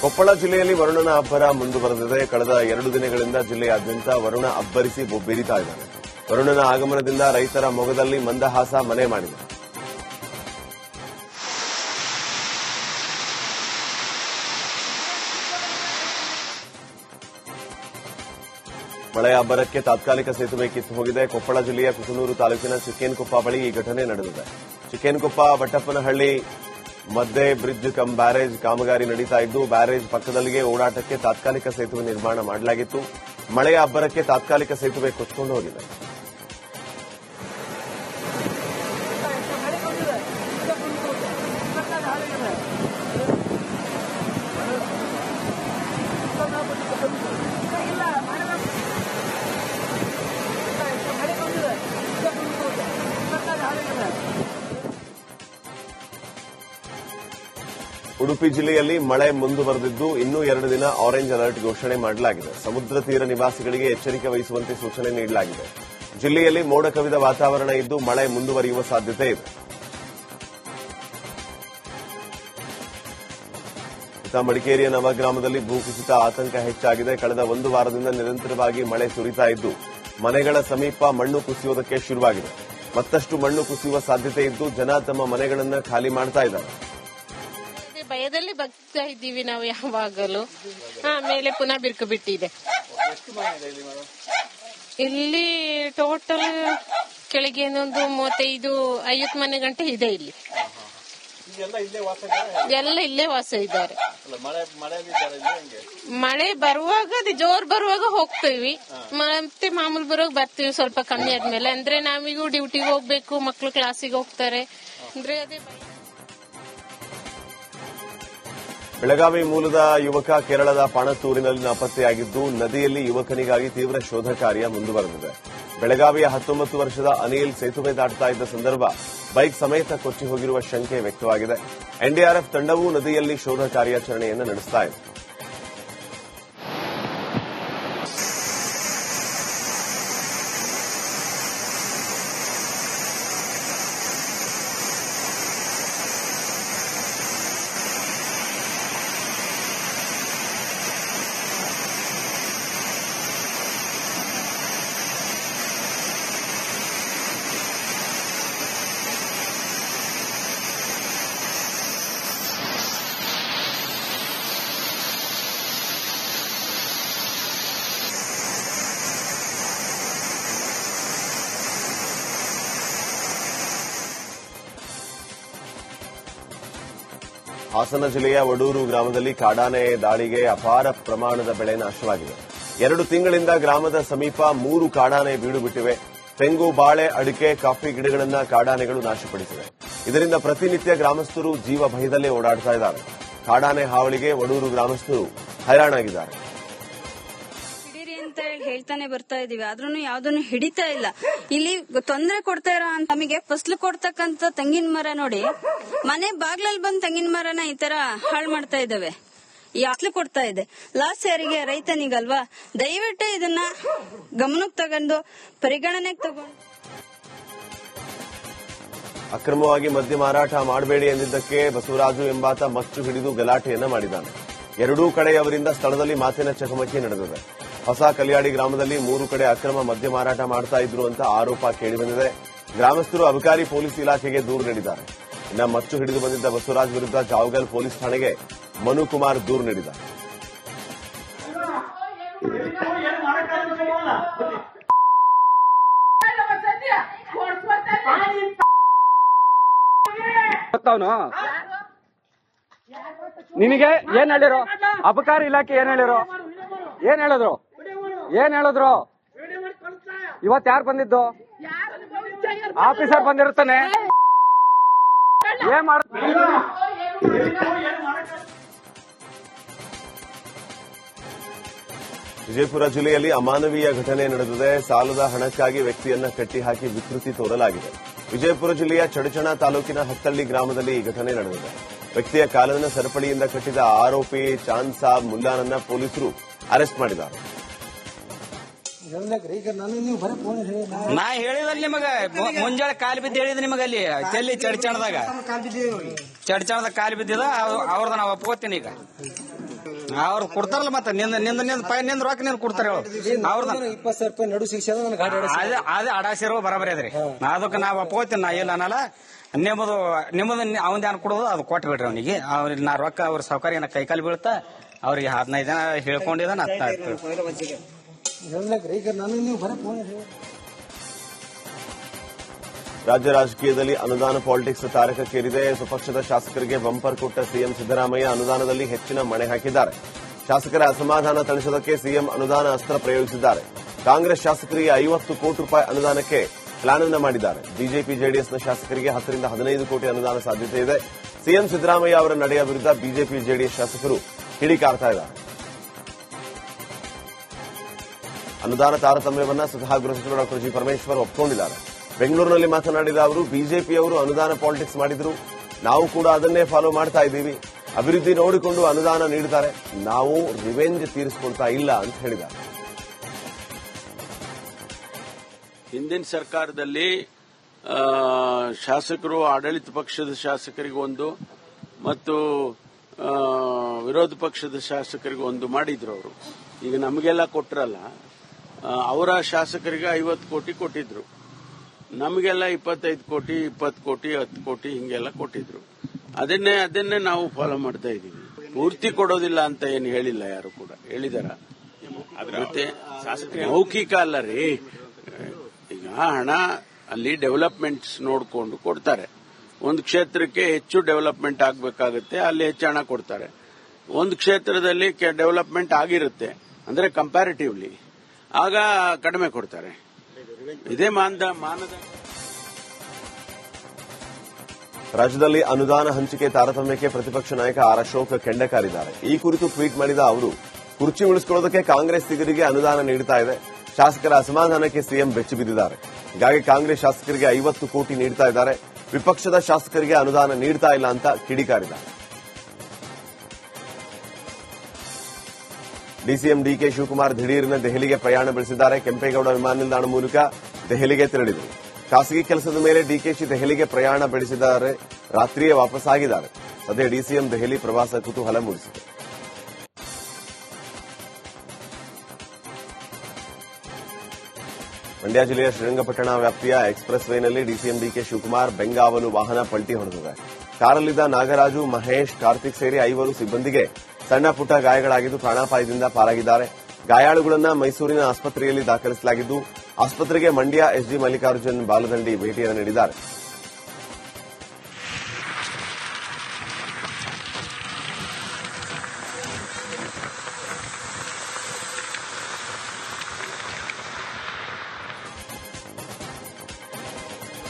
ಕೊಪ್ಪಳ ಜಿಲ್ಲೆಯಲ್ಲಿ ವರುಣನ ಅಬ್ಬರ ಮುಂದುವರೆದಿದೆ. ಕಳೆದ 2 ದಿನಗಳಿಂದ ಜಿಲ್ಲೆಯಾದ್ಯಂತ ವರುಣ ಅಬ್ಬರಿಸಿ ಬೊಬ್ಬಿರಿತಾ ಇದ್ದಾನೆ. ವರುಣನ ಆಗಮನದಿಂದ ರೈತರ ಮೊಗದಲ್ಲಿ ಮಂದಹಾಸ ಮನೆ ಮಾಡಿದೆ. ಮಳೆಯ ಅಬ್ಬರಕ್ಕೆ ತಾತ್ಕಾಲಿಕ ಸೇತುವೆ ಕಿತ್ತು ಹೋಗಿದೆ. ಕೊಪ್ಪಳ ಜಿಲ್ಲೆಯ ಕುಕನೂರು ತಾಲೂಕಿನ ಚಿಕ್ಕೇನಕೊಪ್ಪ ಬಳಿ ಈ ಘಟನೆ ನಡೆದಿದೆ. ಚಿಕ್ಕೇನಕೊಪ್ಪ ಬಟ್ಟಪ್ಪನಹಳ್ಳಿ ಮಧ್ಯೆ ಬ್ರಿಡ್ಜ್ ಕಮ್ ಬ್ಯಾರೇಜ್ ಕಾಮಗಾರಿ ನಡೀತಾ ಇದ್ದು, ಬ್ಯಾರೇಜ್ ಪಕ್ಕದಲ್ಲಿಯೇ ಓಡಾಟಕ್ಕೆ ತಾತ್ಕಾಲಿಕ ಸೇತುವೆ ನಿರ್ಮಾಣ ಮಾಡಲಾಗಿತ್ತು. ಮಳೆಯ ಅಬ್ಬರಕ್ಕೆ ತಾತ್ಕಾಲಿಕ ಸೇತುವೆ ಕೊಚ್ಚಿಕೊಂಡು ಹೋಗಿದೆ. ಉಡುಪಿ ಜಿಲ್ಲೆಯಲ್ಲಿ ಮಳೆ ಮುಂದುವರೆದಿದ್ದು ಇನ್ನೂ 2 ದಿನ ಆರೆಂಜ್ ಅಲರ್ಟ್ ಘೋಷಣೆ ಮಾಡಲಾಗಿದೆ. ಸಮುದ್ರ ತೀರ ನಿವಾಸಿಗಳಿಗೆ ಎಚ್ಚರಿಕೆ ವಹಿಸುವಂತೆ ಸೂಚನೆ ನೀಡಲಾಗಿದೆ. ಜಿಲ್ಲೆಯಲ್ಲಿ ಮೋಡ ಕವಿದ ವಾತಾವರಣ ಇದ್ದು ಮಳೆ ಮುಂದುವರಿಯುವ ಸಾಧ್ಯತೆ ಇದೆ. ಮಡಿಕೇರಿಯ ನವಗ್ರಾಮದಲ್ಲಿ ಭೂಕುಸಿತ ಆತಂಕ ಹೆಚ್ಚಾಗಿದೆ. ಕಳೆದ 1 ವಾರದಿಂದ ನಿರಂತರವಾಗಿ ಮಳೆ ಸುರಿತಾ ಇದ್ದು ಮನೆಗಳ ಸಮೀಪ ಮಣ್ಣು ಕುಸಿಯುವುದಕ್ಕೆ ಶುರುವಾಗಿದೆ. ಮತ್ತಷ್ಟು ಮಣ್ಣು ಕುಸಿಯುವ ಸಾಧ್ಯತೆ ಇದ್ದು ಜನ ತಮ್ಮ ಮನೆಗಳನ್ನು ಖಾಲಿ ಮಾಡ್ತಾ ಇದ್ದಾರೆ. ಭಯದಲ್ಲಿ ಬಗ್ತಾ ಇದ್ದೀವಿ ನಾವು ಯಾವಾಗಲೂ. ಆಮೇಲೆ ಪುನಃ ಬಿರುಕು ಬಿಟ್ಟಿದೆ. ಇಲ್ಲಿ ಟೋಟಲ್ ಕೆಳಗೆ ಒಂದು 35-50 ಮನೆ ಗಂಟೆ ಇದೆ. ಇಲ್ಲಿ ಎಲ್ಲ ಇಲ್ಲೇ ವಾಸ ಇದ್ದಾರೆ. ಮಳೆ ಬರುವಾಗ ಅದು ಜೋರ್ ಬರುವಾಗ ಹೋಗ್ತೀವಿ, ಮತ್ತೆ ಮಾಮೂಲು ಬರುವಾಗ ಬರ್ತೀವಿ ಸ್ವಲ್ಪ ಕಮ್ಮಿ ಆದ್ಮೇಲೆ. ಅಂದ್ರೆ ನಾವಿಗೂ ಡ್ಯೂಟಿಗೆ ಹೋಗ್ಬೇಕು, ಮಕ್ಕಳು ಕ್ಲಾಸಿಗೆ ಹೋಗ್ತಾರೆ. ಅಂದ್ರೆ ಅದೇ ಬೆಳಗಾವಿ ಮೂಲದ ಯುವಕ ಕೇರಳದ ಪಾಣತ್ತೂರಿನಲ್ಲಿ ನಾಪತ್ತೆಯಾಗಿದ್ದು ನದಿಯಲ್ಲಿ ಯುವಕನಿಗಾಗಿ ತೀವ್ರ ಶೋಧ ಕಾರ್ಯ ಮುಂದುವರೆದಿದೆ. ಬೆಳಗಾವಿಯ 19 ವರ್ಷದ ಅನಿಲ್ ಸೇತುವೆ ದಾಟುತ್ತಾ ಇದ್ದ ಸಂದರ್ಭ ಬೈಕ್ ಸಮೇತ ಕೊಚ್ಚಿ ಹೋಗಿರುವ ಶಂಕೆ ವ್ಯಕ್ತವಾಗಿದೆ. ಎನ್ಡಿಆರ್ಎಫ್ ತಂಡವೂ ನದಿಯಲ್ಲಿ ಶೋಧ ಕಾರ್ಯಾಚರಣೆಯನ್ನು ನಡೆಸ್ತಾ ಇದೆ. ಹಾಸನ ಜಿಲ್ಲೆಯ ವಡೂರು ಗ್ರಾಮದಲ್ಲಿ ಕಾಡಾನೆ ದಾಳಿಗೆ ಅಪಾರ ಪ್ರಮಾಣದ ಬೆಳೆ ನಾಶವಾಗಿದೆ. 2 ತಿಂಗಳಿಂದ ಗ್ರಾಮದ ಸಮೀಪ 3 ಕಾಡಾನೆ ಬೀಡು ಬಿಟ್ಟಿವೆ. ತೆಂಗು, ಬಾಳೆ, ಅಡಿಕೆ, ಕಾಫಿ ಗಿಡಗಳನ್ನು ಕಾಡಾನೆಗಳು ನಾಶಪಡಿಸಿವೆ. ಇದರಿಂದ ಪ್ರತಿನಿತ್ಯ ಗ್ರಾಮಸ್ಥರು ಜೀವ ಭಯದಲ್ಲೇ ಓಡಾಡ್ತಾ ಇದ್ದಾರೆ. ಕಾಡಾನೆ ಹಾವಳಿಗೆ ವಡೂರು ಗ್ರಾಮಸ್ಥರು ಹೈರಾಣಾಗಿದ್ದಾರೆ. ಹೇಳ್ತಾನೆ ಬರ್ತಾ ಇದೀವಿ, ಆದ್ರೂ ಯಾವ್ದನ್ನು ಹಿಡಿತಾ ಇಲ್ಲ. ಇಲ್ಲಿ ತೊಂದರೆ ಕೊಡ್ತಾ ಇರೋ ನಮಗೆ ಫಸಲು ಕೊಡ್ತಕ್ಕಂತ ತೆಂಗಿನ ಮರ ನೋಡಿ, ಮನೆ ಬಾಗ್ಲಲ್ಲಿ ಬಂದ್ ತೆಂಗಿನ ಮರನ ಈ ತರ ಹಾಳು ಮಾಡ್ತಾ ಇದ್ದಾವೆ. ಯಾಸ್ಲು ಕೊಡ್ತಾ ಇದೆ. ಲಾಸ್ ಯಾರಿಗೆ? ರೈತನಿಗಲ್ವಾ? ದಯವಿಟ್ಟು ಇದನ್ನ ಗಮನಕ್ಕೆ ತಗೊಂಡು ಪರಿಗಣನೆಗೆ ತಗೊಂಡು ಅಕ್ರಮವಾಗಿ ಮದ್ಯ ಮಾರಾಟ ಮಾಡಬೇಡಿ ಎಂದಿದ್ದಕ್ಕೆ ಬಸವರಾಜು ಎಂಬಾತ ಮಚ್ಚು ಹಿಡಿದು ಗಲಾಟೆಯನ್ನ ಮಾಡಿದ್ದಾನೆ. 2 ಕಡೆ ಅವರಿಂದ ಸ್ಥಳದಲ್ಲಿ ಮಾತಿನ ಚಕಮಕಿ ನಡೆದಿದೆ. ಹೊಸ ಕಲ್ಯಾಡಿ ಗ್ರಾಮದಲ್ಲಿ 3 ಕಡೆ ಅಕ್ರಮ ಮದ್ಯ ಮಾರಾಟ ಮಾಡ್ತಾ ಇದ್ರು ಅಂತ ಆರೋಪ ಕೇಳಿಬಂದಿದೆ. ಗ್ರಾಮಸ್ಥರು ಅಬಕಾರಿ ಪೊಲೀಸ್ ಇಲಾಖೆಗೆ ದೂರು ನೀಡಿದ್ದಾರೆ. ಇನ್ನು ಮಚ್ಚು ಹಿಡಿದು ಬಂದಿದ್ದ ಬಸವರಾಜ್ ವಿರುದ್ಧ ಜಾವಗಲ್ ಪೊಲೀಸ್ ಠಾಣೆಗೆ ಮನು ಕುಮಾರ್ ದೂರು ನೀಡಿದ್ದಾರೆ. ನಿನಗೆ ಏನ್ ಹೇಳಿರೋ? ಅಬಕಾರಿ ಇಲಾಖೆ ಏನ್ ಹೇಳಿರೋ? ಏನ್ ಹೇಳಿದ್ರು? ಇವತ್ತು ಯಾರು ಬಂದಿದ್ದು? ಆಫೀಸರ್ ಬಂದಿರ್ತಾನೆ. ಏನ್ ಮಾಡ ವಿಜಯಪುರ ಜಿಲ್ಲೆಯಲ್ಲಿ ಅಮಾನವೀಯ ಘಟನೆ ನಡೆದಿದೆ. ಸಾಲದ ಹಣಕ್ಕಾಗಿ ವ್ಯಕ್ತಿಯನ್ನ ಕಟ್ಟಿಹಾಕಿ ವಿಕೃತಿ ತೋರಲಾಗಿದೆ. ವಿಜಯಪುರ ಜಿಲ್ಲೆಯ ಚಡಚಣ ತಾಲೂಕಿನ ಹತ್ತಳ್ಳಿ ಗ್ರಾಮದಲ್ಲಿ ಈ ಘಟನೆ ನಡೆದಿದೆ. ವ್ಯಕ್ತಿಯ ಕಾಲನ್ನ ಸರಪಳಿಯಿಂದ ಕಟ್ಟಿದ ಆರೋಪಿ ಚಾಂದ್ ಸಾಬ್ ಮುಲ್ಲಾನನ್ನ ಪೊಲೀಸರು ಅರೆಸ್ಟ್ ಮಾಡಿದ್ದಾರೆ. ನಾ ಹೇಳಿದಲ್ಲ ನಿಮಗ ಮುಂಜಾನೆ ಕಾಲು ಬಿದ್ದು ಹೇಳಿದ್ ನಿಮಗ ಅಲ್ಲಿ ಚೆಲ್ಲಿ ಚಡಚಣದಾಗ ಚಡ್ಚಾಳದ ಕಾಲಿ ಬಿದ್ದಿದ ಅವ್ರದ ನಾವು ಒಪ್ಕೋತೀನಿ. ಈಗ ಅವ್ರು ಕೊಡ್ತಾರಲ್ಲ, ಮತ್ತೆ ನಿಂದ ರೊಕ್ಕ ನಿಂದ ಕೊಡ್ತಾರೆ ಅವ್ರದ 20,000 ರೂಪಾಯಿ ನಡು ಶಿಕ್ಷೆ ಅದೇ ಅಡಾಸಿರೋ ಬರಬರಿ ಅದ್ರಿ. ಅದಕ್ಕೆ ನಾವು ಒಪ್ಕೋತೀನಿ, ನಾ ಇಲ್ಲ ಅನ್ನಲ್ಲ. ನಿಮ್ಮದು ಅವನ್ ಧ್ಯಾನ ಕೊಡೋದು ಅದು ಕೊಟ್ಟು ಬಿಡ್ರಿ ಅವನಿಗೆ. ಅವ್ರಿಗೆ ನಾ ರೊಕ್ಕ ಅವ್ರ ಸೌಕರ್ಯ ಕೈಕಾಲು ಬೀಳ್ತಾ ಅವ್ರಿಗೆ 15 ಜನ ಹೇಳ್ಕೊಂಡಿದ್ದಾನ. ರಾಜ್ಯ ರಾಜಕೀಯದಲ್ಲಿ ಅನುದಾನ ಪಾಲಿಟಿಕ್ಸ್ ತಾರಕಕ್ಕೇರಿದೆ. ಸ್ವಪಕ್ಷದ ಶಾಸಕರಿಗೆ ಬಂಪರ್ ಕೊಟ್ಟ ಸಿಎಂ ಸಿದ್ದರಾಮಯ್ಯ ಅನುದಾನದಲ್ಲಿ ಹೆಚ್ಚಿನ ಮಣೆ ಹಾಕಿದ್ದಾರೆ. ಶಾಸಕರ ಅಸಮಾಧಾನ ತಣಿಸೋದಕ್ಕೆ ಸಿಎಂ ಅನುದಾನ ಅಸ್ತ್ರ ಪ್ರಯೋಗಿಸಿದ್ದಾರೆ. ಕಾಂಗ್ರೆಸ್ ಶಾಸಕರಿಗೆ 50 ಕೋಟಿ ರೂಪಾಯಿ ಅನುದಾನಕ್ಕೆ ಪ್ಲಾನ್ ಅನ್ನು ಮಾಡಿದ್ದಾರೆ. ಬಿಜೆಪಿ ಜೆಡಿಎಸ್ನ ಶಾಸಕರಿಗೆ 10 ರಿಂದ 15 ಕೋಟಿ ಅನುದಾನ ಸಾಧ್ಯತೆ ಇದೆ. ಸಿಎಂ ಸಿದ್ದರಾಮಯ್ಯ ಅವರ ನಡೆಯ ವಿರುದ್ಧ ಬಿಜೆಪಿ ಜೆಡಿಎಸ್ ಶಾಸಕರು ಕಿಡಿಕಾರ್ತಾ ಇದ್ದಾರೆ. ಅನುದಾನ ತಾರತಮ್ಯವನ್ನ ಸ್ವತಃ ಗೃಹ ಸಚಿವ ಡಾ ಜಿ ಪರಮೇಶ್ವರ್ ಒಪ್ಪಿಕೊಂಡಿದ್ದಾರೆ. ಬೆಂಗಳೂರಿನಲ್ಲಿ ಮಾತನಾಡಿದ ಅವರು, ಬಿಜೆಪಿಯವರು ಅನುದಾನ ಪಾಲಿಟಿಕ್ಸ್ ಮಾಡಿದ್ರು, ನಾವು ಕೂಡ ಅದನ್ನೇ ಫಾಲೋ ಮಾಡ್ತಾ ಇದ್ದೀವಿ. ಅಭಿವೃದ್ಧಿ ನೋಡಿಕೊಂಡು ಅನುದಾನ ನೀಡುತ್ತಾರೆ, ನಾವು ರಿವೆಂಜ್ ತೀರಿಸಿಕೊಳ್ತಾ ಇಲ್ಲ ಅಂತ ಹೇಳಿದ್ದಾರೆ. ಹಿಂದಿನ ಸರ್ಕಾರದಲ್ಲಿ ಶಾಸಕರು ಆಡಳಿತ ಪಕ್ಷದ ಶಾಸಕರಿಗೆ ಒಂದು ಮತ್ತು ವಿರೋಧ ಪಕ್ಷದ ಶಾಸಕರಿಗೆ ಒಂದು ಮಾಡಿದ್ರು ಅವರು. ಈಗ ನಮಗೆಲ್ಲ ಕೊಟ್ರಲ್ಲ, ಅವರ ಶಾಸಕರಿಗೆ 50 ಕೋಟಿ ಕೊಟ್ಟಿದ್ರು, ನಮಗೆಲ್ಲ 25 ಕೋಟಿ 20 ಕೋಟಿ 10 ಕೋಟಿ ಹಿಂಗೆಲ್ಲ ಕೊಟ್ಟಿದ್ರು. ಅದನ್ನೇ ನಾವು ಫಾಲೋ ಮಾಡ್ತಾ ಇದ್ದೀವಿ. ಪೂರ್ತಿ ಕೊಡೋದಿಲ್ಲ ಅಂತ ಏನು ಹೇಳಿಲ್ಲ, ಯಾರು ಕೂಡ ಹೇಳಿದಾರ. ಮತ್ತೆ ಮೌಖಿಕ ಅಲ್ಲ ರೀ. ಈಗ ಹಣ ಅಲ್ಲಿ ಡೆವಲಪ್ಮೆಂಟ್ಸ್ ನೋಡಿಕೊಂಡು ಕೊಡ್ತಾರೆ. ಒಂದು ಕ್ಷೇತ್ರಕ್ಕೆ ಹೆಚ್ಚು ಡೆವಲಪ್ಮೆಂಟ್ ಆಗಬೇಕಾಗುತ್ತೆ, ಅಲ್ಲಿ ಹೆಚ್ಚು ಹಣ ಕೊಡ್ತಾರೆ. ಒಂದು ಕ್ಷೇತ್ರದಲ್ಲಿ ಡೆವಲಪ್ಮೆಂಟ್ ಆಗಿರುತ್ತೆ ಅಂದ್ರೆ ಕಂಪ್ಯಾರಿಟಿವ್ಲಿ, ಆಗ ಕಡಿಮೆ ಕೊಡ್ತಾರೆ. ಇದೇ ಮಾನದಂಡ. ರಾಜ್ಯದಲ್ಲಿ ಅನುದಾನ ಹಂಚಿಕೆ ತಾರತಮ್ಯಕ್ಕೆ ಪ್ರತಿಪಕ್ಷ ನಾಯಕ ಆರ್ ಅಶೋಕ್ ಕೆಂಡ ಕಾರಿದ್ದಾರೆ. ಈ ಕುರಿತು ಟ್ವೀಟ್ ಮಾಡಿದ ಅವರು, ಕುರ್ಚಿ ಉಳಿಸಿಕೊಳ್ಳೋದಕ್ಕೆ ಕಾಂಗ್ರೆಸ್ ದಿಗರಿಗೆ ಅನುದಾನ ನೀಡುತ್ತಾ ಇದೆ. ಶಾಸಕರ ಅಸಮಾಧಾನಕ್ಕೆ ಸಿಎಂ ಬೆಚ್ಚಿ ಬಿದ್ದಿದ್ದಾರೆ. ಹೀಗಾಗಿ ಕಾಂಗ್ರೆಸ್ ಶಾಸಕರಿಗೆ 50 ಕೋಟಿ ನೀಡುತ್ತಾ ಇದ್ದಾರೆ, ವಿಪಕ್ಷದ ಶಾಸಕರಿಗೆ ಅನುದಾನ ನೀಡುತ್ತಾ ಇಲ್ಲ ಅಂತ ಕಿಡಿಕಾರಿದ್ದಾರೆ. ಡಿಸಿಎಂ ಡಿಕೆ ಶಿವಕುಮಾರ್ ದಿಢೀರಿನ ದೆಹಲಿಗೆ ಪ್ರಯಾಣ ಬೆಳೆಸಿದ್ದಾರೆ. ಕೆಂಪೇಗೌಡ ವಿಮಾನ ನಿಲ್ದಾಣ ಮೂಲಕ ದೆಹಲಿಗೆ ತೆರಳಿದರು. ಖಾಸಗಿ ಕೆಲಸದ ಮೇಲೆ ಡಿಕೆಶಿ ದೆಹಲಿಗೆ ಪ್ರಯಾಣ ಬೆಳೆಸಿದ್ದಾರೆ. ರಾತ್ರಿಯೇ ವಾಪಸ್ಸಾಗಿದ್ದಾರೆ. ಸದ್ಯ ಡಿಸಿಎಂ ದೆಹಲಿ ಪ್ರವಾಸ ಕುತೂಹಲ ಮೂಡಿಸಿದೆ. ಮಂಡ್ಯ ಜಿಲ್ಲೆಯ ಶ್ರೀರಂಗಪಟ್ಟಣ ವ್ಯಾಪ್ತಿಯ ಎಕ್ಸ್ಪ್ರೆಸ್ ವೇನಲ್ಲಿ ಡಿಸಿಎಂ ಡಿಕೆ ಶಿವಕುಮಾರ್ ಬೆಂಗಾವಲು ವಾಹನ ಪಲ್ಟಿ ಹೊಡೆದಿದೆ. ಕಾರಲ್ಲಿದ್ದ ನಾಗರಾಜು, ಮಹೇಶ್, ಕಾರ್ತಿಕ್ ಸೇರಿ 5 ಸಿಬ್ಬಂದಿಗೆ ಸಣ್ಣ ಪುಟ್ಟ ಗಾಯಗಳಾಗಿದ್ದು ಪ್ರಾಣಾಪಾಯದಿಂದ ಪಾರಾಗಿದ್ದಾರೆ. ಗಾಯಾಳುಗಳನ್ನು ಮೈಸೂರಿನ ಆಸ್ಪತ್ರೆಯಲ್ಲಿ ದಾಖಲಿಸಲಾಗಿದ್ದು, ಆಸ್ಪತ್ರೆಗೆ ಮಂಡ್ಯ ಎಸ್ಡಿ ಮಲ್ಲಿಕಾರ್ಜುನ್ ಬಾಲದಂಡಿ ಭೇಟಿಯನ್ನು ನೀಡಿದ್ದಾರೆ.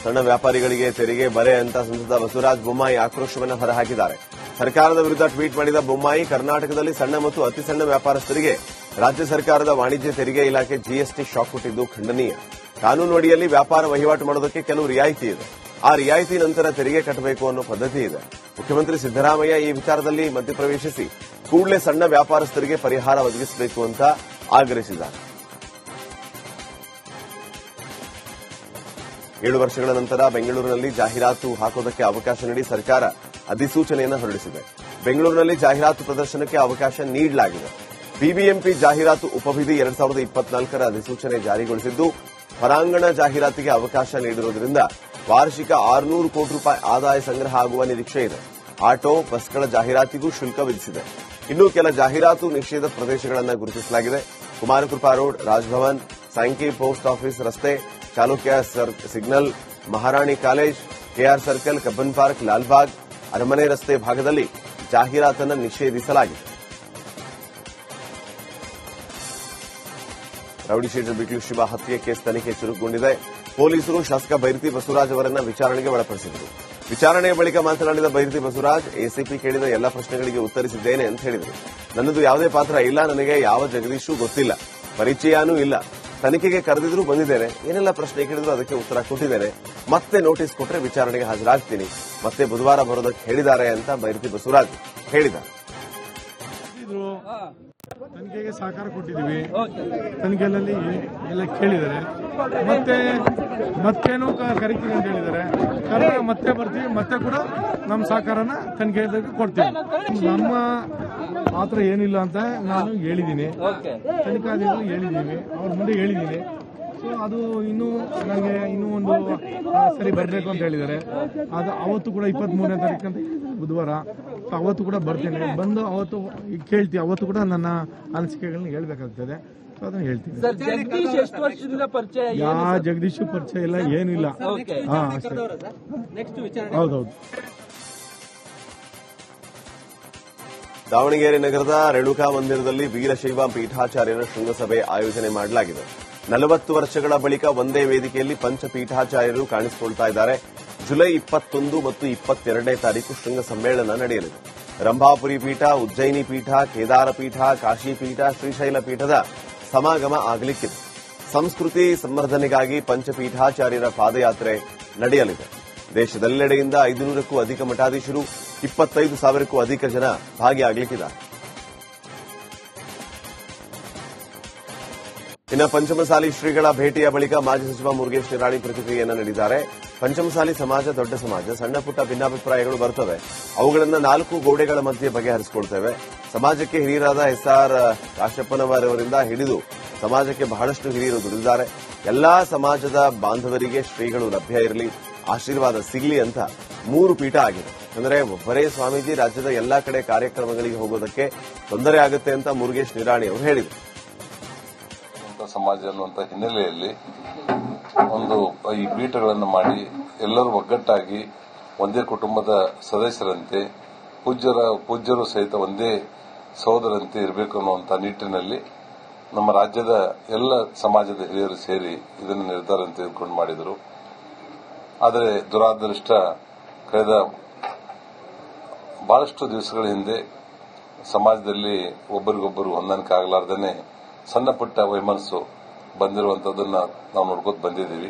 ಸಣ್ಣ ವ್ಯಾಪಾರಿಗಳಿಗೆ ತೆರಿಗೆ ಬರೆ ಅಂತ ಸಂಸದ ಬಸವರಾಜ ಬೊಮ್ಮಾಯಿ ಆಕ್ರೋಶವನ್ನು ಹೊರಹಾಕಿದ್ದಾರೆ. ಸರ್ಕಾರದ ವಿರುದ್ಧ ಟ್ವೀಟ್ ಮಾಡಿದ ಬೊಮ್ಮಾಯಿ, ಕರ್ನಾಟಕದಲ್ಲಿ ಸಣ್ಣ ಮತ್ತು ಅತಿ ಸಣ್ಣ ವ್ಯಾಪಾರಸ್ಥರಿಗೆ ರಾಜ್ಯ ಸರ್ಕಾರದ ವಾಣಿಜ್ಯ ತೆರಿಗೆ ಇಲಾಖೆ ಜಿಎಸ್ಟಿ ಶಾಕ್ ಕೊಟ್ಟಿದ್ದು ಖಂಡನೀಯ. ಕಾನೂನು ಅಡಿಯಲ್ಲಿ ವ್ಯಾಪಾರ ವಹಿವಾಟು ಮಾಡೋದಕ್ಕೆ ಕೆಲವು ರಿಯಾಯಿತಿ ಇದೆ. ಆ ರಿಯಾಯಿತಿ ನಂತರ ತೆರಿಗೆ ಕಟ್ಟಬೇಕು ಅನ್ನೋ ಪದ್ಧತಿ ಇದೆ. ಮುಖ್ಯಮಂತ್ರಿ ಸಿದ್ದರಾಮಯ್ಯ ಈ ವಿಚಾರದಲ್ಲಿ ಮಧ್ಯಪ್ರವೇಶಿಸಿ ಕೂಡಲೇ ಸಣ್ಣ ವ್ಯಾಪಾರಸ್ಥರಿಗೆ ಪರಿಹಾರ ಒದಗಿಸಬೇಕು ಅಂತ ಆಗ್ರಹಿಸಿದ್ದಾರೆ. 7 ವರ್ಷಗಳ ನಂತರ ಬೆಂಗಳೂರಿನಲ್ಲಿ ಜಾಹೀರಾತು ಹಾಕೋದಕ್ಕೆ ಅವಕಾಶ ನೀಡಿ ಸರ್ಕಾರ ಅಧಿಸೂಚನೆಯನ್ನು ಹೊರಡಿಸಿದೆ. ಬೆಂಗಳೂರಿನಲ್ಲಿ ಜಾಹೀರಾತು ಪ್ರದರ್ಶನಕ್ಕೆ ಅವಕಾಶ ನೀಡಲಾಗಿದೆ. ಬಿಬಿಎಂಪಿ ಜಾಹೀರಾತು ಉಪವಿಧಿ 2024ರ ಅಧಿಸೂಚನೆ ಜಾರಿಗೊಳಿಸಿದ್ದು, ಹೊರಾಂಗಣ ಜಾಹೀರಾತಿಗೆ ಅವಕಾಶ ನೀಡಿರುವುದರಿಂದ ವಾರ್ಷಿಕ 600 ಕೋಟಿ ರೂಪಾಯಿ ಆದಾಯ ಸಂಗ್ರಹ ಆಗುವ ನಿರೀಕ್ಷೆ ಇದೆ. ಆಟೋ, ಬಸ್ಗಳ ಜಾಹೀರಾತಿಗೂ ಶುಲ್ಕ ವಿಧಿಸಿದೆ. ಇನ್ನು ಕೆಲ ಜಾಹೀರಾತು ನಿಷೇಧ ಪ್ರದೇಶಗಳನ್ನು ಗುರುತಿಸಲಾಗಿದೆ. Kumarakrupa road, Raj Bhavan, Sankey post office ರಸ್ತೆ, Chalukya signal, Maharani college, KR circle, Cubbon park, Lalbagh, ಅರಮನೆ ರಸ್ತೆ ಭಾಗದಲ್ಲಿ ಜಾಹೀರಾತನ್ನು ನಿಷೇಧಿಸಲಾಗಿದೆ. ರೌಡಿಶೀಟರ್ ಬಿಕ್ಲು ಶಿವ ಹತ್ಯೆ ಕೇಸ್ ತನಿಖೆ ಚುರುಕುಗೊಂಡಿದೆ. ಪೊಲೀಸರು ಶಾಸಕ ಬೈರತಿ ಬಸವರಾಜ್ ಅವರನ್ನ ವಿಚಾರಣೆಗೆ ಒಳಪಡಿಸಿದರು. ವಿಚಾರಣೆಯ ಬಳಿಕ ಮಾತನಾಡಿದ ಬೈರತಿ ಬಸವರಾಜ್, ಎಸಿಪಿ ಕೇಳಿದ ಎಲ್ಲ ಪ್ರಶ್ನೆಗಳಿಗೆ ಉತ್ತರಿಸಿದ್ದೇನೆ ಅಂತ ಹೇಳಿದರು. ನನ್ನದು ಯಾವುದೇ ಪಾತ್ರ ಇಲ್ಲ, ನನಗೆ ಯಾವ ಜಗದೀಶೂ ಗೊತ್ತಿಲ್ಲ, ಪರಿಚಯನೂ ಇಲ್ಲ. ತನಿಖೆಗೆ ಕರೆದಿದ್ರು ಬಂದಿದ್ದೇನೆ, ಏನೆಲ್ಲ ಪ್ರಶ್ನೆ ಕೇಳಿದ್ರು ಅದಕ್ಕೆ ಉತ್ತರ ಕೊಟ್ಟಿದ್ದೇನೆ. ಮತ್ತೆ ನೋಟಿಸ್ ಕೊಟ್ಟರೆ ವಿಚಾರಣೆಗೆ ಹಾಜರಾಗ್ತೀನಿ, ಮತ್ತೆ ಬುಧವಾರ ಬರೋದಕ್ಕೆ ಹೇಳಿದ್ದಾರೆ ಅಂತ ಬೈರತಿ ಬಸವರಾಜ್ ಹೇಳಿದ್ದಾರೆ. ತನಿಖೆಗೆ ಸಹಕಾರ ಕೊಟ್ಟಿದ್ದೀವಿ, ತನಿಖೆಯಲ್ಲಿ ಎಲ್ಲ ಕೇಳಿದ್ದಾರೆ. ಮತ್ತೆ ಮತ್ತೇನು ಕರಿತೀವಿ ಅಂತ ಹೇಳಿದ್ದಾರೆ. ಕರೆದಾಗ ಮತ್ತೆ ಬರ್ತೀವಿ, ಮತ್ತೆ ಕೂಡ ನಮ್ಮ ಸಹಕಾರನ ತನಿಖೆ ಕೊಡ್ತೀವಿ. ನಮ್ಮ ಮಾತ್ರ ಏನಿಲ್ಲ ಅಂತ ನಾನು ಹೇಳಿದ್ದೀನಿ, ತನಿಖಾಧಿಕಾರಿಗಳು ಹೇಳಿದ್ದೀವಿ, ಅವ್ರ ಮುಂದೆ ಹೇಳಿದ್ದೀನಿ. ಸೊ ಅದು ನನಗೆ ಇನ್ನೂ ಒಂದು ಸರಿ ಬರಬೇಕು ಅಂತ ಹೇಳಿದ್ದಾರೆ. ಅದು ಅವತ್ತು ಕೂಡ 23ನೇ ತಾರೀಕು ಅಂತ ಬುಧವಾರ, ಅವತ್ತು ಕೂಡ ಬರ್ತೇನೆ. ಬಂದು ಅವತ್ತು ಕೇಳ್ತೀವಿ, ಅವತ್ತು ಕೂಡ ನನ್ನ ಅನಿಸಿಕೆಗಳನ್ನ ಹೇಳ್ಬೇಕಾಗ್ತದೆ. ಸೊ ಅದನ್ನ ಹೇಳ್ತೀನಿ. ಜಗದೀಶ್ ಎಷ್ಟು ವರ್ಷದಿಂದ ಪರಿಚಯ? ಜಗದೀಶ್ ಪರಿಚಯ ಇಲ್ಲ, ಏನಿಲ್ಲ. ಹೌದೌದು. ದಾವಣಗೆರೆ ನಗರದ ರೇಣುಕಾ ಮಂದಿರದಲ್ಲಿ ವೀರಶೈವ ಪೀಠಾಚಾರ್ಯರ ಶೃಂಗಸಭೆ ಆಯೋಜನೆ ಮಾಡಲಾಗಿದೆ. 40 ವರ್ಷಗಳ ಬಳಿಕ ಒಂದೇ ವೇದಿಕೆಯಲ್ಲಿ ಪಂಚಪೀಠಾಚಾರ್ಯರು ಕಾಣಿಸಿಕೊಳ್ತಾ ಇದ್ದಾರೆ. ಜುಲೈ 21 ಮತ್ತು 22ನೇ ತಾರೀಕು ಶೃಂಗ ಸಮ್ಮೇಳನ ನಡೆಯಲಿದೆ. ರಂಭಾಪುರಿ ಪೀಠ, ಉಜ್ಜಯಿನಿ ಪೀಠ, ಕೇದಾರ ಪೀಠ, ಕಾಶಿ ಪೀಠ, ಶ್ರೀಶೈಲ ಪೀಠದ ಸಮಾಗಮ ಆಗಲಿಕ್ಕಿದೆ. ಸಂಸ್ಕೃತಿ ಸಂವರ್ಧನೆಗಾಗಿ ಪಂಚಪೀಠಾಚಾರ್ಯರ ಪಾದಯಾತ್ರೆ ನಡೆಯಲಿದೆ. ದೇಶದೆಲ್ಲೆಡೆಯಿಂದ 500ಕ್ಕೂ ಅಧಿಕ ಮಠಾಧೀಶರು, 25,000ಕ್ಕೂ ಅಧಿಕ ಜನ ಭಾಗಿಯಾಗಲಿಕ್ಕಿದ್ದಾರೆ. ಇನ್ನು ಪಂಚಮಸಾಲಿ ಶ್ರೀಗಳ ಭೇಟಿಯ ಬಳಿಕ ಮಾಜಿ ಸಚಿವ ಮುರುಗೇಶ್ ನಿರಾಣಿ ಪ್ರತಿಕ್ರಿಯೆಯನ್ನು ನೀಡಿದ್ದಾರೆ. ಪಂಚಮಸಾಲಿ ಸಮಾಜ ದೊಡ್ಡ ಸಮಾಜ, ಸಣ್ಣ ಪುಟ್ಟ ಭಿನ್ನಾಭಿಪ್ರಾಯಗಳು ಬರ್ತವೆ, ಅವುಗಳನ್ನು 4 ಗೋಡೆಗಳ ಮಧ್ಯೆ ಬಗೆಹರಿಸಿಕೊಳ್ತೇವೆ. ಸಮಾಜಕ್ಕೆ ಹಿರಿಯರಾದ ಎಸ್ಆರ್ ಕಾಶಪ್ಪನವರವರಿಂದ ಹಿಡಿದು ಸಮಾಜಕ್ಕೆ ಬಹಳಷ್ಟು ಹಿರಿಯರು ದುಡಿದಿದ್ದಾರೆ. ಎಲ್ಲಾ ಸಮಾಜದ ಬಾಂಧವರಿಗೆ ಶ್ರೀಗಳು ಲಭ್ಯ ಇರಲಿ, ಆಶೀರ್ವಾದ ಸಿಗಲಿ ಅಂತ 3 ಪೀಠ ಆಗಿದೆ. ಅಂದರೆ ಒಬ್ಬರೇ ಸ್ವಾಮೀಜಿ ರಾಜ್ಯದ ಎಲ್ಲಾ ಕಡೆ ಕಾರ್ಯಕ್ರಮಗಳಿಗೆ ಹೋಗೋದಕ್ಕೆ ತೊಂದರೆ ಆಗುತ್ತೆ ಅಂತ ಮುರುಗೇಶ್ ನಿರಾಣಿ ಅವರು ಹೇಳಿದರು. ಸಮಾಜ ಅನ್ನುವಂಥ ಹಿನ್ನೆಲೆಯಲ್ಲಿ ಈ ಪೀಠಗಳನ್ನು ಮಾಡಿ ಎಲ್ಲರೂ ಒಗ್ಗಟ್ಟಾಗಿ ಒಂದೇ ಕುಟುಂಬದ ಸದಸ್ಯರಂತೆ ಪೂಜ್ಯರು ಸಹಿತ ಒಂದೇ ಸಹೋದರಂತೆ ಇರಬೇಕು ಅನ್ನುವಂಥ ನಿಟ್ಟಿನಲ್ಲಿ ನಮ್ಮ ರಾಜ್ಯದ ಎಲ್ಲ ಸಮಾಜದ ಹಿರಿಯರು ಸೇರಿ ಇದನ್ನು ನಿರ್ಧಾರ ತೆಗೆದುಕೊಂಡು ಮಾಡಿದರು. ಆದರೆ ದುರಾದೃಷ್ಟ ಕಳೆದ ಬಹಳಷ್ಟು ದಿವಸಗಳ ಹಿಂದೆ ಸಮಾಜದಲ್ಲಿ ಒಬ್ಬರಿಗೊಬ್ಬರು ಹೊಂದಾಣಿಕೆ ಆಗಲಾರ್ದೇ ಸಣ್ಣ ಪುಟ್ಟ ವೈಮನಸ್ಸು ಬಂದಿರುವಂತದನ್ನ ನಾವು ನೋಡ್ಕೋತ ಬಂದಿದ್ದೀವಿ.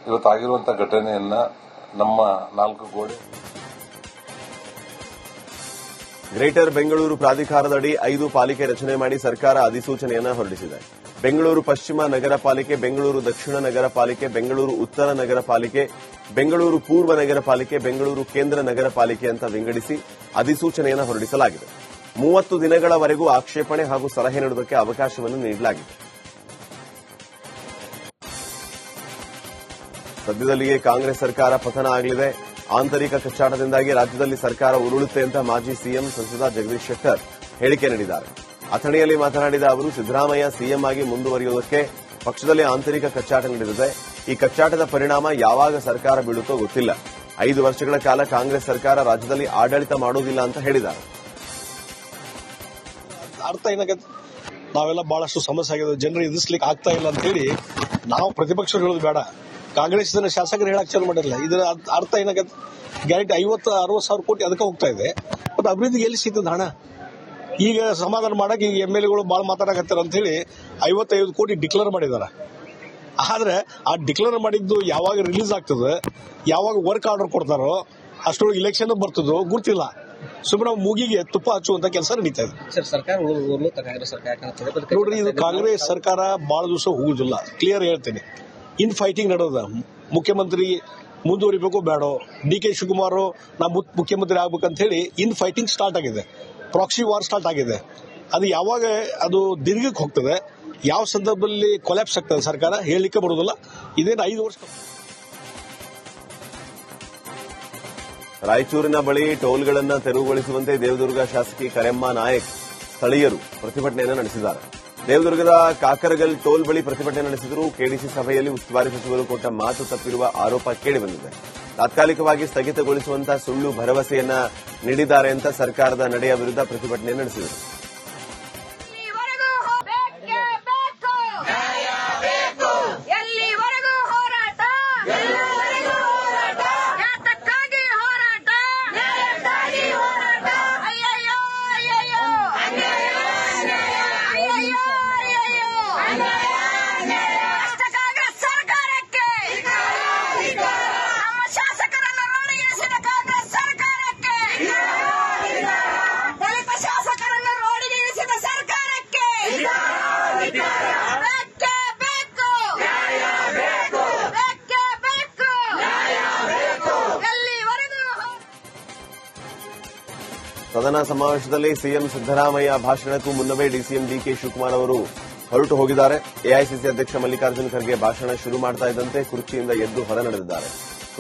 ಇವತ್ತಾಗಿರುವಂತಹ ಘಟನೆಯನ್ನ ನಮ್ಮ 4 ಗೋಡೆ. ಗ್ರೇಟರ್ ಬೆಂಗಳೂರು ಪ್ರಾಧಿಕಾರದಡಿ 5 ಪಾಲಿಕೆ ರಚನೆ ಮಾಡಿ ಸರ್ಕಾರ ಅಧಿಸೂಚನೆಯನ್ನು ಹೊರಡಿಸಿದೆ. ಬೆಂಗಳೂರು ಪಶ್ಚಿಮ ನಗರ ಪಾಲಿಕೆ, ಬೆಂಗಳೂರು ದಕ್ಷಿಣ ನಗರ ಪಾಲಿಕೆ, ಬೆಂಗಳೂರು ಉತ್ತರ ನಗರ ಪಾಲಿಕೆ, ಬೆಂಗಳೂರು ಪೂರ್ವ ನಗರ ಪಾಲಿಕೆ, ಬೆಂಗಳೂರು ಕೇಂದ್ರ ನಗರ ಪಾಲಿಕೆ ಅಂತ ವಿಂಗಡಿಸಿ ಅಧಿಸೂಚನೆಯನ್ನು ಹೊರಡಿಸಲಾಗಿದೆ. 30 ದಿನಗಳವರೆಗೂ ಆಕ್ಷೇಪಣೆ ಹಾಗೂ ಸಲಹೆ ನೀಡುವುದಕ್ಕೆ ಅವಕಾಶವನ್ನು ನೀಡಲಾಗಿದೆ. ಸದ್ಯದಲ್ಲಿಯೇ ಕಾಂಗ್ರೆಸ್ ಸರ್ಕಾರ ಪತನ ಆಗಲಿದೆ. ಆಂತರಿಕ ಕಚ್ಚಾಟದಿಂದಾಗಿ ರಾಜ್ಯದಲ್ಲಿ ಸರ್ಕಾರ ಉರುಳುತ್ತೆ ಅಂತ ಮಾಜಿ ಸಿಎಂ ಸಂಸದ ಜಗದೀಶ್ ಶೆಟ್ಟರ್ ಹೇಳಿಕೆ ನೀಡಿದ್ದಾರೆ. ಅಥಣಿಯಲ್ಲಿ ಮಾತನಾಡಿದ ಅವರು, ಸಿದ್ದರಾಮಯ್ಯ ಸಿಎಂ ಆಗಿ ಮುಂದುವರಿಯುವುದಕ್ಕೆ ಪಕ್ಷದಲ್ಲಿ ಆಂತರಿಕ ಕಚ್ಚಾಟ ನಡೆದಿದೆ. ಈ ಕಚ್ಚಾಟದ ಪರಿಣಾಮ ಯಾವಾಗ ಸರ್ಕಾರ ಬೀಳುತ್ತೋ ಗೊತ್ತಿಲ್ಲ. 5 ವರ್ಷಗಳ ಕಾಲ ಕಾಂಗ್ರೆಸ್ ಸರ್ಕಾರ ರಾಜ್ಯದಲ್ಲಿ ಆಡಳಿತ ಮಾಡುವುದಿಲ್ಲ ಅಂತ ಹೇಳಿದ್ದಾರೆ. ಅರ್ಥ ಏನಾಗತ್ತೆ, ನಾವೆಲ್ಲ ಬಹಳಷ್ಟು ಸಮಸ್ಯೆ ಆಗಿದೆ, ಜನರು ಎದುರಿಸಲಿಕ್ಕೆ ಆಗ್ತಾ ಇಲ್ಲ ಅಂತ ಹೇಳಿ ನಾವು ಪ್ರತಿಪಕ್ಷರು ಹೇಳೋದು ಬೇಡ, ಕಾಂಗ್ರೆಸ್ ಶಾಸಕರು ಹೇಳಕ್ ಚಾಲು ಮಾಡಿರಲಿಲ್ಲ. ಇದರ ಅರ್ಥ ಏನಾಗತ್ತೆ, ಗ್ಯಾರಂಟಿ 50-60 ಸಾವಿರ ಕೋಟಿ ಅದಕ್ಕೆ ಹೋಗ್ತಾ ಇದೆ. ಮತ್ತೆ ಅಭಿವೃದ್ಧಿಗೆ ಎಲ್ಲಿ ಸಿಗ್ತದೆ ಹಣ? ಈಗ ಸಮಾಧಾನ ಮಾಡಕ್ಕೆ ಈಗ MLAಗಳು ಭಾಳ ಮಾತಾಡಕತ್ತಾರ ಅಂತ ಹೇಳಿ 55 ಕೋಟಿ ಡಿಕ್ಲೇರ್ ಮಾಡಿದಾರೆ. ಆದ್ರೆ ಆ ಡಿಕ್ಲೇರ್ ಮಾಡಿದ್ದು ಯಾವಾಗ ರಿಲೀಸ್ ಆಗ್ತದೆ, ಯಾವಾಗ ವರ್ಕ್ ಆರ್ಡರ್ ಕೊಡ್ತಾರೋ ಅಷ್ಟೊಳಗೆ ಇಲೆಕ್ಷನ್ ಬರ್ತದೋ ಗೊತ್ತಿಲ್ಲ. ಸುಮ್ಮನೆ ಮೂಗಿಗೆ ತುಪ್ಪ ಹಚ್ಚುವಂತ ಕೆಲಸ ನಡೀತಾ ಇದೆ. ನೋಡ್ರಿ, ಇದು ಕಾಂಗ್ರೆಸ್ ಸರ್ಕಾರ ಬಹಳ ದಿವಸ ಹೋಗುದಿಲ್ಲ. ಕ್ಲಿಯರ್ ಹೇಳ್ತೇನೆ, ಇನ್ ಫೈಟಿಂಗ್ ನಡೆದ. ಮುಖ್ಯಮಂತ್ರಿ ಮುಂದುವರಿಬೇಕು ಬೇಡೋ, DK ಶಿವಕುಮಾರ್ ನಾ ಮುಖ್ಯಮಂತ್ರಿ ಆಗ್ಬೇಕಂತ ಹೇಳಿ ಇನ್ ಫೈಟಿಂಗ್ ಸ್ಟಾರ್ಟ್ ಆಗಿದೆ. ಪ್ರಾಕ್ಸಿ ವಾರ್ ಸ್ಟಾರ್ಟ್ ಆಗಿದೆ. ಅದು ಯಾವಾಗ ಅದು ದೀರ್ಘಕ್ಕೆ ಹೋಗ್ತದೆ, ಯಾವ ಸಂದರ್ಭದಲ್ಲಿ ಕೊಲ್ಯಾಪ್ಸ್ ಆಗ್ತದೆ ಸರ್ಕಾರ ಹೇಳಲಿಕ್ಕೆ ಬರುವುದಿಲ್ಲ. ಇದೇನು 5 ವರ್ಷ. ರಾಯಚೂರಿನ ಬಳಿ ಟೋಲ್ಗಳನ್ನು ತೆರವುಗೊಳಿಸುವಂತೆ ದೇವದುರ್ಗ ಶಾಸಕಿ ಕರೆಮ್ಮ ನಾಯಕ್ ಸ್ಥಳೀಯರು ಪ್ರತಿಭಟನೆಯನ್ನು ನಡೆಸಿದ್ದಾರೆ. ದೇವದುರ್ಗದ ಕಾಕರಗಲ್ ಟೋಲ್ ಬಳಿ ಪ್ರತಿಭಟನೆ ನಡೆಸಿದರು. ಕೆಡಿಸಿ ಸಭೆಯಲ್ಲಿ ಉಸ್ತುವಾರಿ ಸಚಿವರು ಕೊಟ್ಟ ಮಾತು ತಪ್ಪಿರುವ ಆರೋಪ ಕೇಳಿಬಂದಿದೆ. ತಾತ್ಕಾಲಿಕವಾಗಿ ಸ್ಥಗಿತಗೊಳಿಸುವಂತಹ ಸುಳ್ಳು ಭರವಸೆಯನ್ನ ನೀಡಿದ್ದಾರೆ ಅಂತ ಸರ್ಕಾರದ ನಡೆಯ ವಿರುದ್ಧ ಪ್ರತಿಭಟನೆ ನಡೆಸಿದರು. ಶಾಸಕರನ್ನು ರೋಡಿಗೆ ಸದನ ಸಮಾವೇಶದಲ್ಲಿ ಸಿಎಂ ಸಿದ್ದರಾಮಯ್ಯ ಭಾಷಣಕ್ಕೂ ಮುನ್ನವೇ ಡಿಸಿಎಂ ಡಿಕೆ ಶಿವಕುಮಾರ್ ಅವರು ಹೊರಟು ಹೋಗಿದ್ದಾರೆ. ಎಐಸಿಸಿ ಅಧ್ಯಕ್ಷ ಮಲ್ಲಿಕಾರ್ಜುನ ಖರ್ಗೆ ಭಾಷಣ ಶುರು ಮಾಡ್ತಾ ಇದ್ದಂತೆ ಕುರ್ಚಿಯಿಂದ ಎದ್ದು ಹೊರ ನಡೆದಿದ್ದಾರೆ.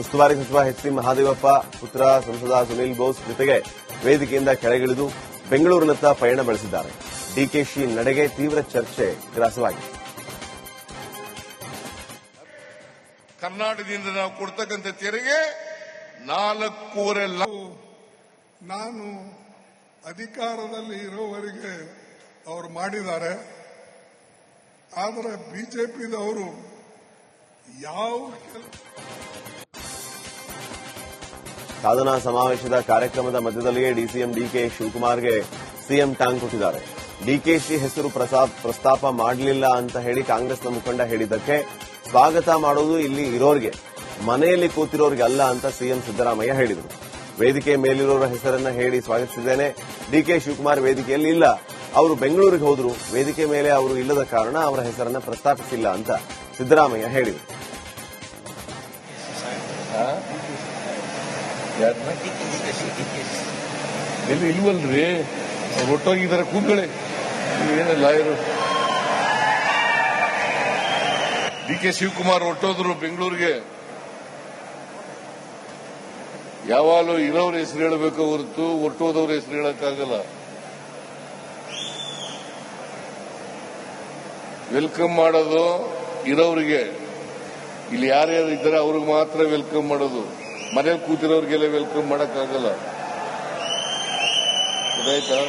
ಉಸ್ತುವಾರಿ ಸಚಿವ ಎಚ್.ಸಿ. ಮಹಾದೇವಪ್ಪ ಪುತ್ರ ಸಂಸದ ಸುನೀಲ್ ಬೋಸ್ ಜೊತೆಗೆ ವೇದಿಕೆಯಿಂದ ಕೆಳಗಿಳಿದು ಬೆಂಗಳೂರಿನತ್ತ ಪಯಣ ಬೆಳೆಸಿದ್ದಾರೆ. ಡಿಕೆಶಿ ನಡೆಗೆ ತೀವ್ರ ಚರ್ಚೆ ಗ್ರಾಸವಾಗಿದೆ. ಕರ್ನಾಟಕದಿಂದ ನಾವು ಕೊಡ್ತಕ್ಕಂಥ ತೆರಿಗೆ 4.5 ಲಕ್ಷ. ನಾನು ಅಧಿಕಾರದಲ್ಲಿ ಇರೋವರೆಗೆ ಅವರು ಮಾಡಿದ್ದಾರೆ. ಆದರೆ ಬಿಜೆಪಿದವರು ಯಾವ ಸಾಧನಾ ಸಮಾವೇಶದ ಕಾರ್ಯಕ್ರಮದ ಮಧ್ಯದಲ್ಲಿಯೇ ಡಿಸಿಎಂ ಡಿಕೆ ಶಿವಕುಮಾರ್ಗೆ ಸಿಎಂ ಟಾಂಗ್ ಕೊಟ್ಟಿದ್ದಾರೆ. ಡಿಕೆಶಿ ಹೆಸರು ಪ್ರಸ್ತಾಪ ಮಾಡಲಿಲ್ಲ ಅಂತ ಹೇಳಿ ಕಾಂಗ್ರೆಸ್ನ ಮುಖಂಡ ಹೇಳಿದ್ದಕ್ಕೆ ಸ್ವಾಗತ ಮಾಡೋದು ಇಲ್ಲಿ ಇರೋರಿಗೆ, ಮನೆಯಲ್ಲಿ ಕೂತಿರೋರಿಗೆ ಅಲ್ಲ ಅಂತ ಸಿಎಂ ಸಿದ್ದರಾಮಯ್ಯ ಹೇಳಿದರು. ವೇದಿಕೆ ಮೇಲಿರೋರ ಹೆಸರನ್ನ ಹೇಳಿ ಸ್ವಾಗತಿಸಿದ್ದೇನೆ. ಡಿಕೆ ಶಿವಕುಮಾರ್ ವೇದಿಕೆಯಲ್ಲಿ ಇಲ್ಲ, ಅವರು ಬೆಂಗಳೂರಿಗೆ ಹೋದರು. ವೇದಿಕೆ ಮೇಲೆ ಅವರು ಇಲ್ಲದ ಕಾರಣ ಅವರ ಹೆಸರನ್ನ ಪ್ರಸ್ತಾಪಿಸಿಲ್ಲ ಅಂತ ಸಿದ್ದರಾಮಯ್ಯ ಹೇಳಿದರು. ಇಲ್ವಲ್ರಿ, ಒಟ್ಟೋಗಿದ್ದಾರೆ, ಕೂತ್ಕೊಳ್ಳಿ. ಏನಿಲ್ಲ, ಡಿಕೆ ಶಿವಕುಮಾರ್ ಹೊಟ್ಟೋದ್ರು ಬೆಂಗಳೂರಿಗೆ. ಯಾವಾಗಲೂ ಇರೋರ ಹೆಸರು ಹೇಳಬೇಕು ಹೊರತು ಹೊಟ್ಟೋದವ್ರ ಹೆಸರು ಹೇಳಕ್ಕಾಗಲ್ಲ. ವೆಲ್ಕಮ್ ಮಾಡೋದು ಇರೋರಿಗೆ, ಇಲ್ಲಿ ಯಾರ್ಯಾರು ಇದ್ದಾರೆ ಅವ್ರಿಗೆ ಮಾತ್ರ ವೆಲ್ಕಮ್ ಮಾಡೋದು. ಮನೇಲಿ ಕೂತಿರೋರಿಗೆಲ್ಲ ವೆಲ್ಕಮ್ ಮಾಡಕ್ಕಾಗಲ್ಲ. ಗೊತ್ತಾಯ್ತಾ?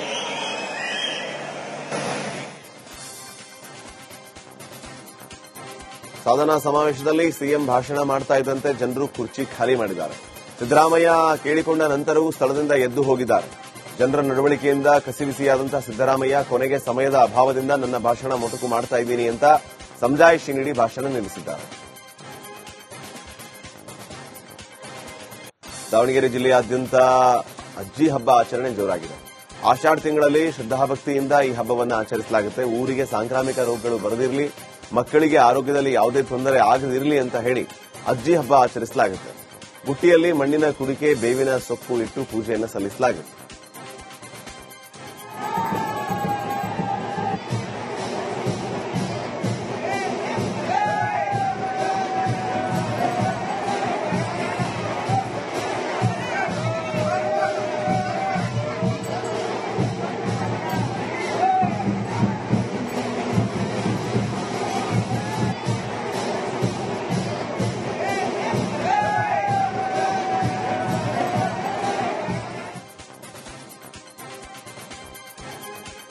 ಸಾಧನಾ ಸಮಾವೇಶದಲ್ಲಿ ಸಿಎಂ ಭಾಷಣ ಮಾಡ್ತಾ ಇದ್ದಂತೆ ಜನರು ಕುರ್ಚಿ ಖಾಲಿ ಮಾಡಿದ್ದಾರೆ. ಸಿದ್ದರಾಮಯ್ಯ ಕೇಳಿಕೊಂಡ ನಂತರವೂ ಸ್ಥಳದಿಂದ ಎದ್ದು ಹೋಗಿದ್ದಾರೆ. ಜನರ ನಡವಳಿಕೆಯಿಂದ ಕಸಿವಿಸಿಯಾದಂತಹ ಸಿದ್ದರಾಮಯ್ಯ ಕೊನೆಗೆ ಸಮಯದ ಅಭಾವದಿಂದ ನನ್ನ ಭಾಷಣ ಮೊಟಕು ಮಾಡ್ತಾ ಇದ್ದೀನಿ ಅಂತ ಸಮಜಾಯಿಷಿ ನೀಡಿ ಭಾಷಣ ನಿಲ್ಲಿಸಿದ್ದಾರೆ. ದಾವಣಗೆರೆ ಜಿಲ್ಲೆಯಾದ್ಯಂತ ಅಜ್ಜಿ ಹಬ್ಬ ಆಚರಣೆ ಜೋರಾಗಿದೆ. ಆಷಾಢ ತಿಂಗಳಲ್ಲಿ ಶ್ರದ್ಧಾಭಕ್ತಿಯಿಂದ ಈ ಹಬ್ಬವನ್ನು ಆಚರಿಸಲಾಗುತ್ತೆ. ಊರಿಗೆ ಸಾಂಕ್ರಾಮಿಕ ರೋಗಗಳು ಬರದಿರಲಿ, ಮಕ್ಕಳಿಗೆ ಆರೋಗ್ಯದಲ್ಲಿ ಯಾವುದೇ ತೊಂದರೆ ಆಗದಿರಲಿ ಅಂತ ಹೇಳಿ ಅಜ್ಜಿ ಹಬ್ಬ ಆಚರಿಸಲಾಗುತ್ತೆ. ಬುಟ್ಟಿಯಲ್ಲಿ ಮಣ್ಣಿನ ಕುಡಿಕೆ, ಬೇವಿನ ಸೊಪ್ಪು ಇಟ್ಟು ಪೂಜೆಯನ್ನು ಸಲ್ಲಿಸಲಾಗುತ್ತೆ.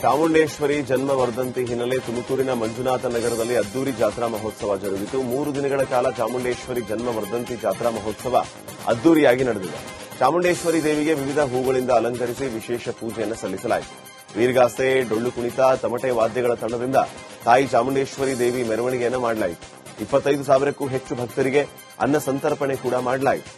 ಚಾಮುಂಡೇಶ್ವರಿ ಜನ್ಮ ವರ್ಧಂತಿ ಹಿನ್ನೆಲೆ ತುಮಕೂರಿನ ಮಂಜುನಾಥ ನಗರದಲ್ಲಿ ಅದ್ದೂರಿ ಜಾತ್ರಾ ಮಹೋತ್ಸವ ಜರುಗಿತು. 3 ದಿನಗಳ ಕಾಲ ಚಾಮುಂಡೇಶ್ವರಿ ಜನ್ಮ ವರ್ಧಂತಿ ಜಾತ್ರಾ ಮಹೋತ್ಸವ ಅದ್ದೂರಿಯಾಗಿ ನಡೆದಿದೆ. ಚಾಮುಂಡೇಶ್ವರಿ ದೇವಿಗೆ ವಿವಿಧ ಹೂಗಳಿಂದ ಅಲಂಕರಿಸಿ ವಿಶೇಷ ಪೂಜೆಯನ್ನು ಸಲ್ಲಿಸಲಾಯಿತು. ವೀರಗಾಸೆ, ಡೊಳ್ಳು ಕುಣಿತ, ತಮಟೆ ವಾದ್ಯಗಳ ತಂಡದಿಂದ ತಾಯಿ ಚಾಮುಂಡೇಶ್ವರಿ ದೇವಿ ಮೆರವಣಿಗೆಯನ್ನು ಮಾಡಲಾಯಿತು. 25,000ಕ್ಕೂ ಹೆಚ್ಚು ಭಕ್ತರಿಗೆ ಅನ್ನ ಸಂತರ್ಪಣೆ ಕೂಡ ಮಾಡಲಾಯಿತು.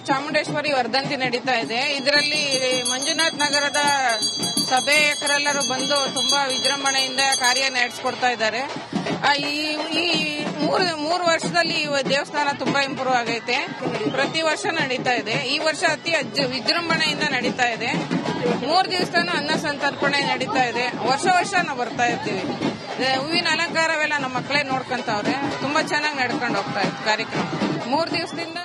ಚಾಮುಂಡೇಶ್ವರಿ ವರ್ಧಂತಿ ನಡೀತಾ ಇದೆ. ಇದರಲ್ಲಿ ಮಂಜುನಾಥ್ ನಗರದ ಸಭೆಯಕರೆಲ್ಲರೂ ಬಂದು ತುಂಬಾ ವಿಜೃಂಭಣೆಯಿಂದ ಕಾರ್ಯ ನಡೆಸಿಕೊಡ್ತಾ ಇದ್ದಾರೆ. ಈ ಮೂರು ವರ್ಷದಲ್ಲಿ ದೇವಸ್ಥಾನ ತುಂಬಾ ಇಂಪ್ರೂವ್ ಆಗೈತೆ. ಪ್ರತಿ ವರ್ಷ ನಡೀತಾ ಇದೆ. ಈ ವರ್ಷ ಅತಿ ವಿಜೃಂಭಣೆಯಿಂದ ನಡೀತಾ ಇದೆ. 3 ದಿವಸನೂ ಅನ್ನ ಸಂತರ್ಪಣೆ ನಡೀತಾ ಇದೆ. ವರ್ಷ ನಾವು ಬರ್ತಾ ಇರ್ತೀವಿ. ಹೂವಿನ ಅಲಂಕಾರವೆಲ್ಲ ನಮ್ಮ ಮಕ್ಕಳೇ ನೋಡ್ಕೊಂತವ್ರೆ. ತುಂಬಾ ಚೆನ್ನಾಗಿ ನಡ್ಕೊಂಡು ಹೋಗ್ತಾ ಇತ್ತು ಕಾರ್ಯಕ್ರಮ. 3 ದಿವಸದಿಂದ